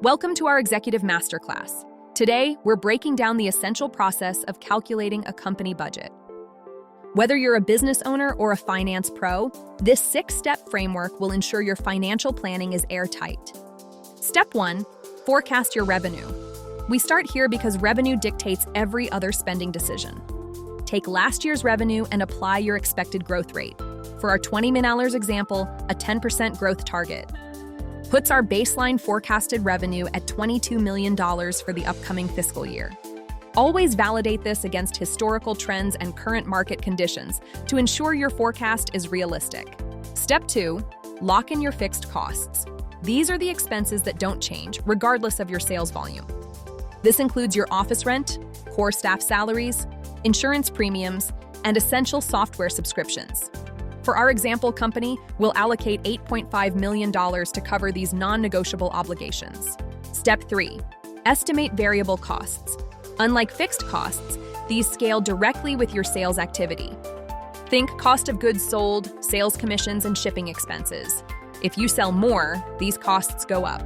Welcome to our Executive Masterclass. Today, we're breaking down the essential process of calculating a company budget. Whether you're a business owner or a finance pro, this 6-step framework will ensure your financial planning is airtight. Step 1, forecast your revenue. We start here because revenue dictates every other spending decision. Take last year's revenue and apply your expected growth rate. For our $20 million example, a 10% growth target puts our baseline forecasted revenue at $22 million for the upcoming fiscal year. Always validate this against historical trends and current market conditions to ensure your forecast is realistic. Step 2, lock in your fixed costs. These are the expenses that don't change, regardless of your sales volume. This includes your office rent, core staff salaries, insurance premiums, and essential software subscriptions. For our example company, we'll allocate $8.5 million to cover these non-negotiable obligations. Step 3, estimate variable costs. Unlike fixed costs, these scale directly with your sales activity. Think cost of goods sold, sales commissions, and shipping expenses. If you sell more, these costs go up.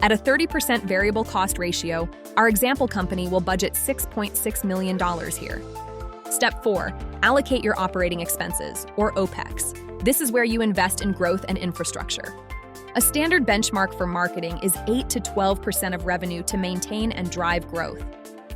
At a 30% variable cost ratio, our example company will budget $6.6 million here. Step 4, allocate your operating expenses, or OPEX. This is where you invest in growth and infrastructure. A standard benchmark for marketing is 8 to 12% of revenue to maintain and drive growth.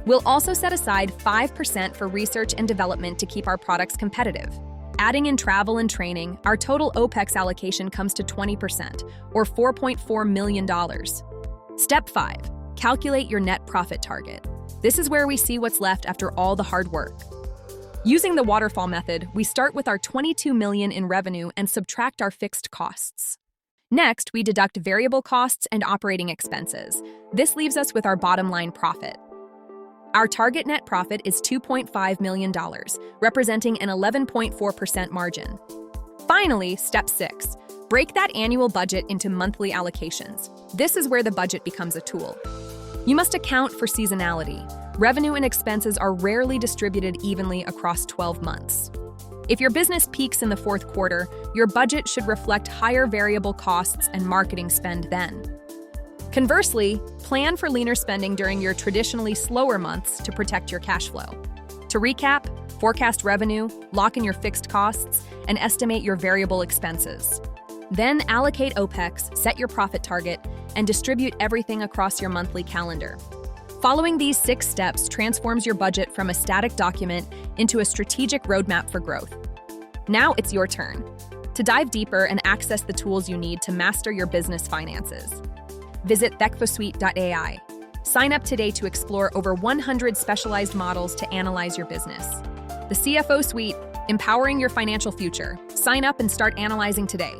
We'll also set aside 5% for research and development to keep our products competitive. Adding in travel and training, our total OPEX allocation comes to 20%, or $4.4 million. Step 5, calculate your net profit target. This is where we see what's left after all the hard work. Using the waterfall method, we start with our $22 million in revenue and subtract our fixed costs. Next, we deduct variable costs and operating expenses. This leaves us with our bottom line profit. Our target net profit is $2.5 million, representing an 11.4% margin. Finally, step 6, break that annual budget into monthly allocations. This is where the budget becomes a tool. You must account for seasonality. Revenue and expenses are rarely distributed evenly across 12 months. If your business peaks in the fourth quarter, your budget should reflect higher variable costs and marketing spend then. Conversely, plan for leaner spending during your traditionally slower months to protect your cash flow. To recap, forecast revenue, lock in your fixed costs, and estimate your variable expenses. Then allocate OPEX, set your profit target, and distribute everything across your monthly calendar. Following these 6 steps transforms your budget from a static document into a strategic roadmap for growth. Now it's your turn to dive deeper and access the tools you need to master your business finances. Visit thecfosuite.ai. Sign up today to explore over 100 specialized models to analyze your business. The CFO Suite, empowering your financial future. Sign up and start analyzing today.